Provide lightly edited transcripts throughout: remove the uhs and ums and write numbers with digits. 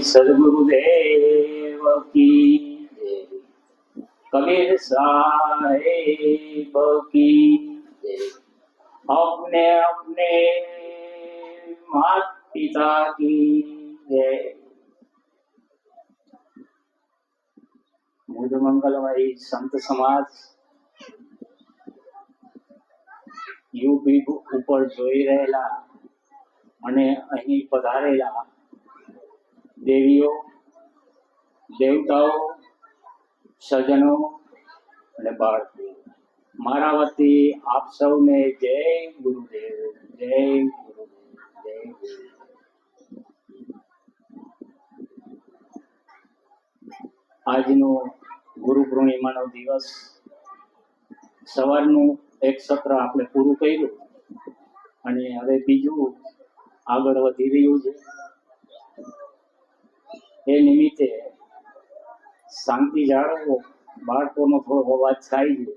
સદગુરુદેવ કી જય, કબીર સાહેબ કી જય। अपने अपने माता पिता की जय। मुझ मंगलमय संत समाज યુપી ઉપર જોઈ રહેલા અને અહીં પધારેલા દેવીઓ દેવતાઓ સજ્જનો અને બાળકો, મારા વતી આપ સૌને જય ગુરુદેવ, જય ગુરુદેવ, જય ગુરુદેવ। આજનો ગુરુ પૂર્ણિમાનો દિવસ, સવારનું એક સત્ર આપણે પૂરું કર્યું અને હવે બીજું આગળ વધી રહ્યું છે। એ નિમિત્તે શાંતિ જાળવો, બાળકોનો થોડો અવાજ થાય છે।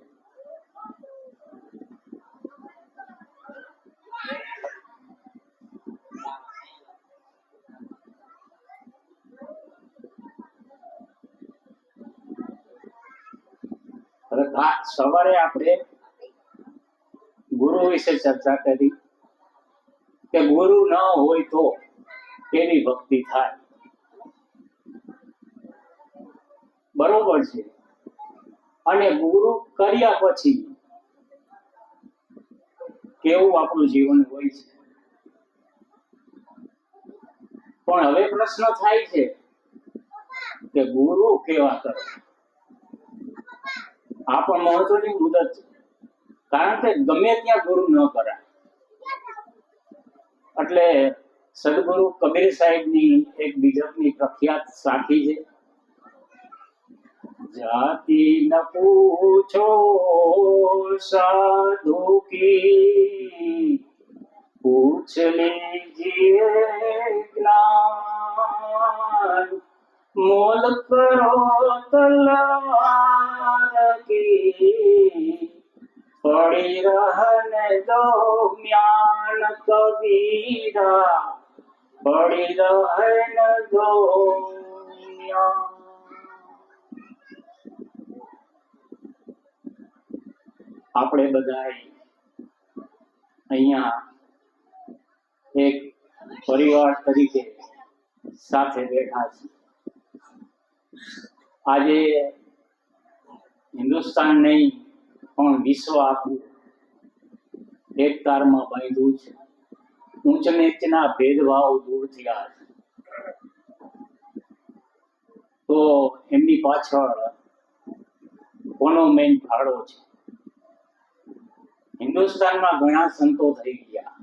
સવારે આપણે ગુરુ વિશે ચર્ચા કરી કે ગુરુ ન હોય તો કેવી ભક્તિ થાય। બરોબર છે, અને ગુરુ કર્યા પછી કેવું આપણું જીવન હોય છે। પણ હવે પ્રશ્ન થાય છે કે ગુરુ કેવા કરે। આ પણ મહત્વની મુદત છે, કારણ કે ગમે ત્યાં ગુરુ ન કરાય। એટલે સદગુરુ કબીર સાહેબની એક બીજકની પ્રખ્યાત સાખી છે, જાતિ ન પૂછો સાધુ કી, પૂછ લીજીએ જ્ઞાન, મોલ કરો તલવાર की, पड़ी रहने दो म्यान कबीरा, पड़ी रहने दो म्यान। આપણે બધા અહીંયા એક પરિવાર તરીકે સાથે બેઠા છીએ। આજે હિન્દુસ્તાન નહીં પણ વિશ્વ આખું એક તારમાં બાંધ્યું છે। ઊંચ નીચના ભેદભાવ દૂર થયા છે, તો એમની પાછળ કોનો મેઇન ફાળો છે? હિન્દુસ્તાનમાં ઘણા સંતો થઈ ગયા,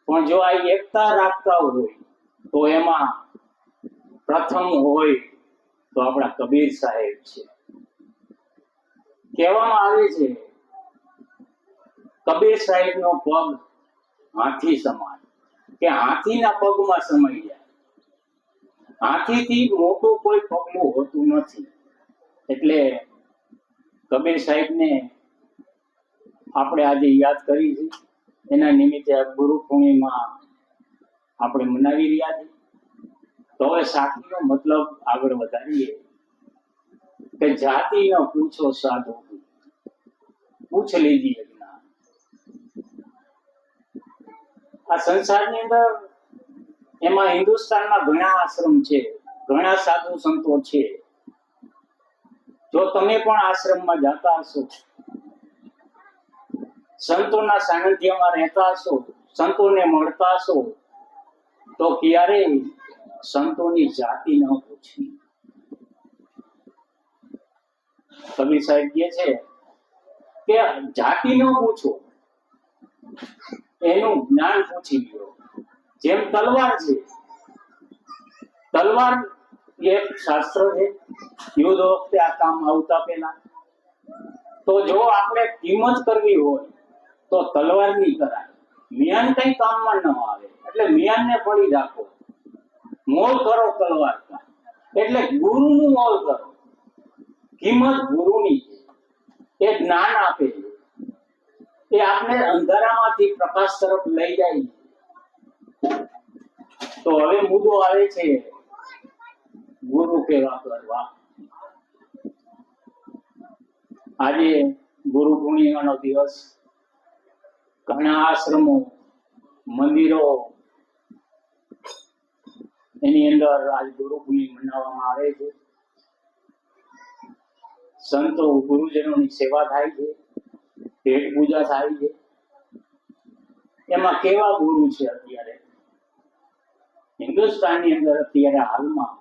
પણ જો આ એકતા રાખતા હોય તો એમાં પ્રથમ હોય તો આપણા કબીર સાહેબ છે। કહેવામાં આવે છે કબીર સાહેબ નો પગ હાથી સમાન, કે હાથીના પગમાં સમાઈ જાય। હાથીથી મોટું કોઈ પગલું હોતું નથી। એટલે કબીર સાહેબને આપણે આજે યાદ કરી છે। એના નિમિત્તે ગુરુ પૂર્ણિમા આપણે મનાવી રહ્યા છીએ। તો હવે સાખીનો મતલબ આગળ વધારીએ કે જાતિ ન પૂછો સાધુ, પૂછ લીજીએ જ્ઞાન। આ સંસારની અંદર એમાં હિન્દુસ્તાનમાં ઘણા આશ્રમ છે, ઘણા સાધુ સંતો છે। જો તમે પણ આશ્રમમાં જતા હશો, સંતોના સાનિધ્યમાં રહેતા હશો, સંતોને મળતા હશો, તો ક્યારેય સંતોની જાતિ ન પૂછવી। કબીર સાહેબ કહે છે કે જાતિ ન પૂછો, એનું જ્ઞાન પૂછી લો। જેમ તલવાર છે, તલવાર એક શાસ્ત્ર છે, યુદ્ધ વખતે આ કામ આવતા પહેલા। તો જો આપણે કિંમત કરવી હોય તો તલવારની કરાય, મિયાન કઈ કામમાં ન આવે। એટલે મિયાનને પડી રાખો, મોલ કરો તલવાર કા, એટલે ગુરુનું મોલ કરો। કિંમત ગુરુની છે, એ જ્ઞાન આપે છે, એ આપણે અંધારામાંથી પ્રકાશ તરફ લઈ જાય છે। તો હવે મુદ્દો આવે છે ગુરુ કેવા કરવા. આજે ગુરુ પૂર્ણિમાનો દિવસ, ઘણા આશ્રમો, મંદિરો એની અંદર આજ ગુરુ પૂર્ણિમા મનાવવામાં આવે છે. સંતો ગુરુજનોની સેવા થાય છે, પેટ પૂજા થાય છે. એમાં કેવા ગુરુ છે અત્યારે હિન્દુસ્તાનની અંદર? અત્યારે હાલમાં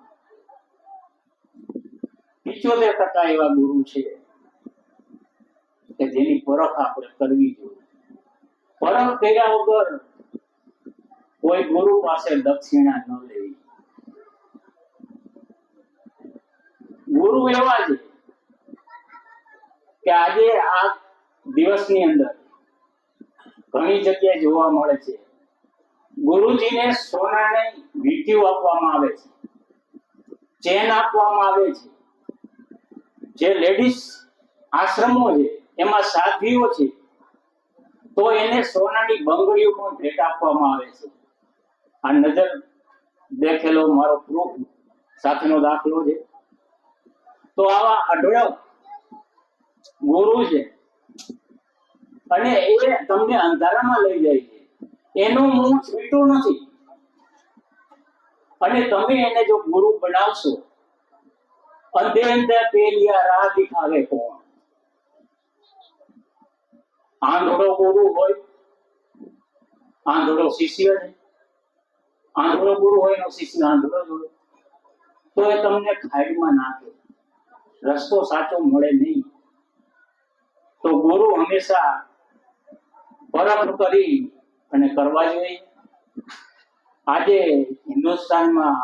75% એવા ગુરુ છે કે જેની પરખ આપણે કરવી જોઈએ. પરખ કર્યા વગર કોઈ ગુરુ પાસે દક્ષિણા ન લેવી. ગુરુ એવા છે કે આજે આ દિવસની અંદર ઘણી જગ્યાએ જોવા મળે છે. ગુરુજીને સોનાની વીંટીઓ આપવામાં આવે છે, ચેન આપવામાં આવે છે. જે લેડીઝ આશ્રમો છે એમાં સાધ્વીઓ છે તો એને સોનાની બંગડીઓ પણ ભેટ આપવામાં આવે છે. આ નજર દેખેલો મારો પ્રૂફ સાથેનો દાખલો છે. તો આવા અઢળક ગુરુ છે અને એ તમને અંધારામાં લઈ જાય છે. એનું મું છૂટું નથી અને તમે એને જો ગુરુ બનાવશો, અંધે અંધે પેલિયા રાહ દિખાવે કોણ. આંધળો ગુરુ હોય, આંધળો શિષ્ય છે. આંધળો ગુરુ હોય એનો શિષ્ય આંધળો જ હોય તો એ તમને ખાઈમાં નાખે, રસ્તો સાચો મળે નહીં. તો ગુરુ હંમેશા પરખ કરી અને કરવા જોઈએ. આજે હિન્દુસ્તાનમાં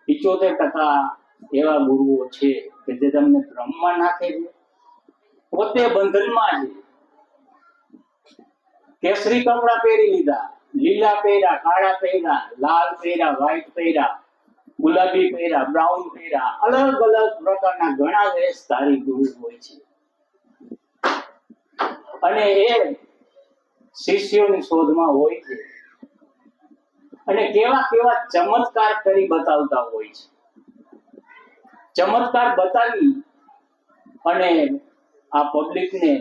75% એવા ગુરુઓ છે કે જે તમને બ્રહ્મમાં નાખે છે, પોતે બંધનમાં છે. કેસરી કપડા પહેરી લીધા, લીલા પહેર્યા, કાળા પહેર્યા, લાલ પહેર્યા, વ્હાઈટ પહેર્યા, ગુલાબી પહેર્યા, બ્રાઉન પહેર્યા, અલગ અલગ પ્રકારના ઘણા વેશધારી ગુરુ હોય છે. અને એ શિષ્યોની શોધમાં હોય છે અને કેવા કેવા ચમત્કાર કરી બતાવતા હોય છે. ચમત્કાર બતાવી અને આ પબ્લિકને,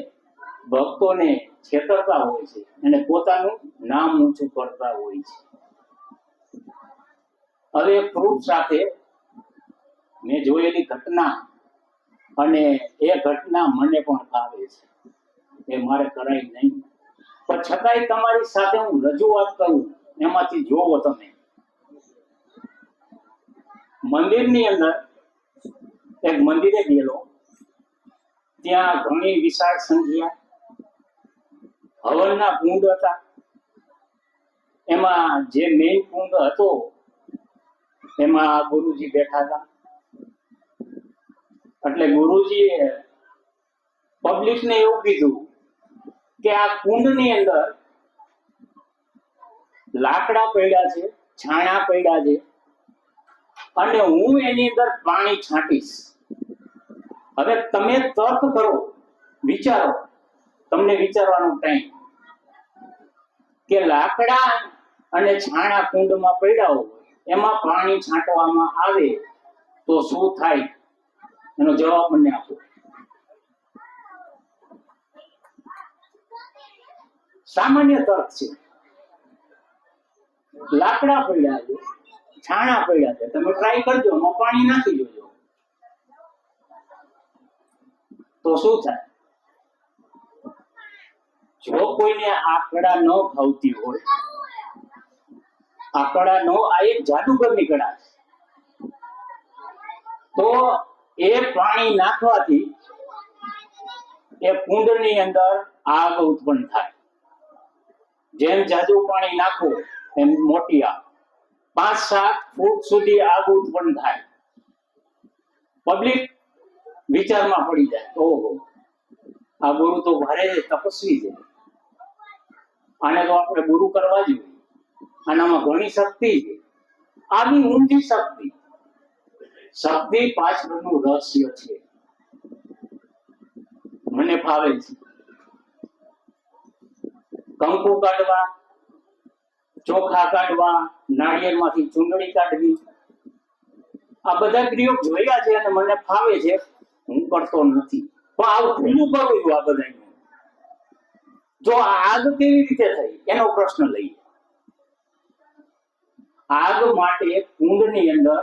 ભક્તોને છેતરતા હોય છે અને પોતાનું નામ ઊંચું કરતા હોય છે. હવે પ્રૂફ સાથે મેં જોયેલી ઘટના, અને એ ઘટના મને પણ આવે છે, એ મારે કરાય નહીં, પણ છતાંય તમારી સાથે હું રજૂઆત કરું. એમાંથી જોવો તમે. મંદિરની અંદર એક મંદિરે ગયેલો, ત્યાં ઘણી વિશાળ સંખ્યા હવનના કુંડ હતા. એમાં જે મેઇન કુંડ હતો એમાં ગુરુજી બેઠા હતા. એટલે ગુરુજીએ પબ્લિકને એવું કીધું કે આ કુંડની અંદર લાકડા પડ્યા છે, છાણા પડ્યા છે અને હું એની અંદર પાણી છાંટીશ. હવે તમે તર્ક કરો, વિચારો, તમને વિચારવાનો ટાઈમ કે લાકડા અને છાણા કુંડમાં પડ્યા હોય, એમાં પાણી છાંટવામાં આવે તો શું થાય? એનો જવાબ મને આપો. સામાન્ય તર્ક છે. લાકડા પડ્યા છે, છાણા પડ્યા છે, તમે ટ્રાય કરજો, એમાં પાણી નાખી જોજો તો શું થાય? જો કોઈને આંકડા ન ફાવતી હોય, આંકડા નો આ એક જાદુગરની કળા છે, તો એ પાણી નાખવાથી એ કુંડની અંદર આગ ઉત્પન્ન થાય. જેમ જાદુ પાણી નાખો એમ મોટી આગ, 5-7 ફૂટ સુધી આગ ઉત્પન્ન થાય. પબ્લિક વિચારમાં પડી જાય, ઓહો આ ગુરુ તો ભારે તપસ્વી છે, આને તો આપણે ગુરુ કરવા જોઈએ, આનામાં ઘણી શક્તિ છે. આવી ઊંધી શક્તિ, શક્તિ પાછળનું રહસ્ય છે. મને ફાવે છે. કંકુ કાઢવા, ચોખા કાઢવા, નાળિયેરમાંથી ચૂંદડી કાઢવી, આ બધા પ્રયોગ જોયા છે અને મને ફાવે છે, હું કરતો નથી. પણ આવું ભૂલું કરવું આ બધા. જો આગ કેવી રીતે થઈ એનો પ્રશ્ન લઈએ. આગ માટે કુંડની અંદર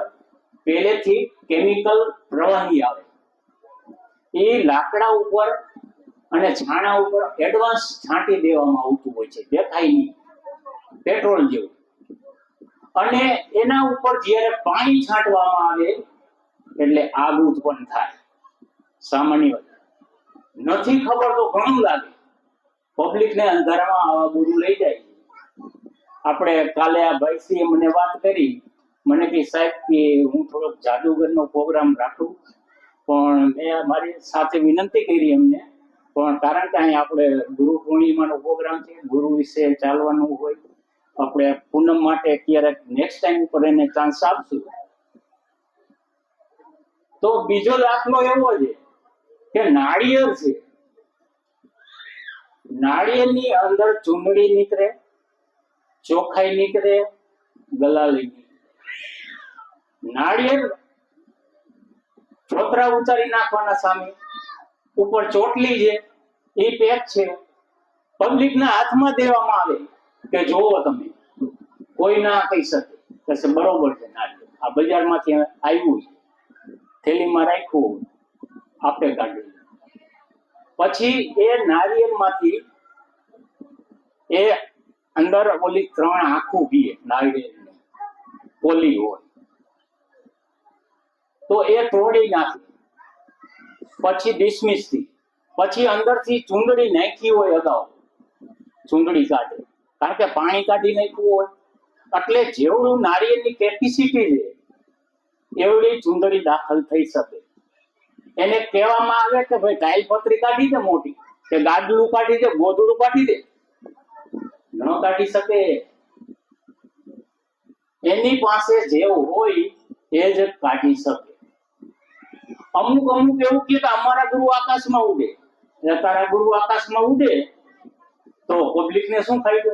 પહેલેથી કેમિકલ પ્રવાહી આવે, એ લાકડા ઉપર અને છાણા ઉપર એડવાન્સ છાંટી દેવામાં આવતું હોય છે, દેખાય નહીં, પેટ્રોલ જેવું. અને એના ઉપર જ્યારે પાણી છાંટવામાં આવે એટલે આગ ઉત્પન્ન થાય. સામાન્ય વાત નથી ખબર તો ઘણું લાગે, પબ્લિકને અંધારામાં આવા ગુરુ લઈ જાય. આપણે કાલે આ ભાઈશ્રીએ મને વાત કરી, મને કે સાહેબ કે હું થોડોક જાદુગરનો પ્રોગ્રામ રાખું, પણ મેં મારી સાથે વિનંતી કરી એમને, પણ કારણ કે અહીં આપણે ગુરુ પૂર્ણિમાનો પ્રોગ્રામ છે, ગુરુ વિશે ચાલવાનું હોય, આપણે પૂનમ માટે ક્યારેક નેક્સ્ટ ટાઈમ ઉપર એને ચાન્સ આપશું. તો બીજો દાખલો એવો છે કે નાળિયેર છે, નાળિયેરની અંદર ચૂંદડી નીકળે, ચોખાઈ નીકળે, ગલાલી નીકળે. નાળિયેર છોતરા ઉતારી નાખવાના સામે, ઉપર ચોટલી છે એ પેક છે, પબ્લિકના હાથમાં દેવામાં આવે કે જોવો તમે, કોઈ ના કહી શકે કે બરોબર છે નાળિયેર આ બજારમાંથી આવ્યું છે, થેલીમાં રાખ્યું, આપણે કાઢ્યું. પછી એ નાળિયેરમાંથી એ અંદર ઓલી 3 આંખું પીએ, નાળિયેરની પોલી હોય તો એ તોડી નાખે, પછી ડિસમિસ થી, પછી અંદરથી ચૂંદડી નાખી હોય અગાઉ, ચૂંદડી કાઢે, કારણ કે પાણી કાઢી નાખ્યું હોય, એટલે જેવડું નાળિયેરની કેપેસિટી છે એવડી ચૂંદડી દાખલ થઈ શકે. એને કહેવામાં આવે કે ભાઈ ટાઇલ પતરી કાઢી દે મોટી, કે ગાડલું કાઢી દે, ગોદડું કાઢી દે, ન કાઢી શકે. એની પાસે જે હોય એ જ કાઢી શકે. અમુક અમુક એવું કે અમારા ગુરુ આકાશમાં ઉડે, એટલે તારા ગુરુ આકાશમાં ઉડે તો પબ્લિકને શું ફાયદો?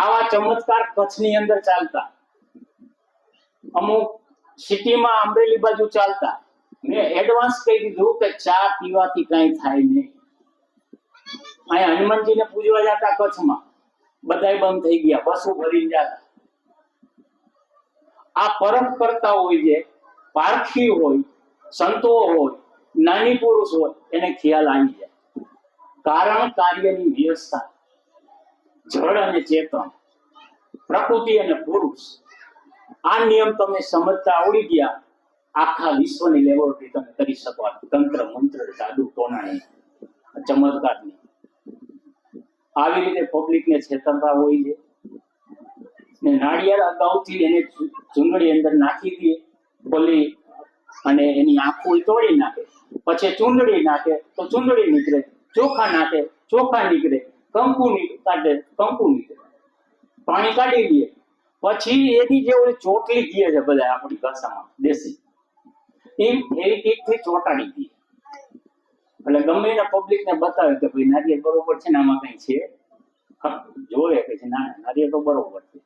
આવા ચમત્કાર કચ્છની અંદર ચાલતા, અમુક સિટીમાં અમરેલી બાજુ ચાલતા. મેં એડવાન્સ કહી દીધું કે ચા પીવાથી કઈ થાય નહીં. અહીંયા હનુમાનજીને પૂજવા જતા કચ્છમાં, બધાય બંધ થઈ ગયા, બસો ભરીને જતા. આ પરમ કરતા હોય છે, પારખી હોય, સંતો હોય, જ્ઞાની પુરુષ હોય, એને ખ્યાલ આવી જાય. કારણ કાર્યની વ્યવસ્થા, જળ અને ચેતન, પ્રકૃતિ અને પુરુષ, આ નિયમ તમે સમજતા આવડી ગયા, આખા વિશ્વની લેબોરેટરી તમે કરી શકો. તંત્ર મંત્ર જાદુ ટોણાની ચમત્કારની આવી રીતે પબ્લિકને છેતરતા હોય છે. ને નાળિયેર અગાઉથી એને ચૂંદડી અંદર નાખી દે, બોલી અને એની આંખો તોડી નાખે, પછી ચૂંદડી નાખે તો ચૂંદડી નીકળે, ચોખા નાખે ચોખા નીકળે, કંકુ કાઢે કંકુ નીકળે, પાણી કાઢી દે. પછી એની જે ઓલી ચોટલી કહે છે બધા આપણી ભાષામાં દેશી, એ ફેવિકિકથી ચોંટાડી દે. એટલે ગમે એના પબ્લિકને બતાવે કે ભાઈ નારિયેળ બરોબર છે ને, આમાં કઈ છે, જોવે કે ના નારિયેળ તો બરોબર છે.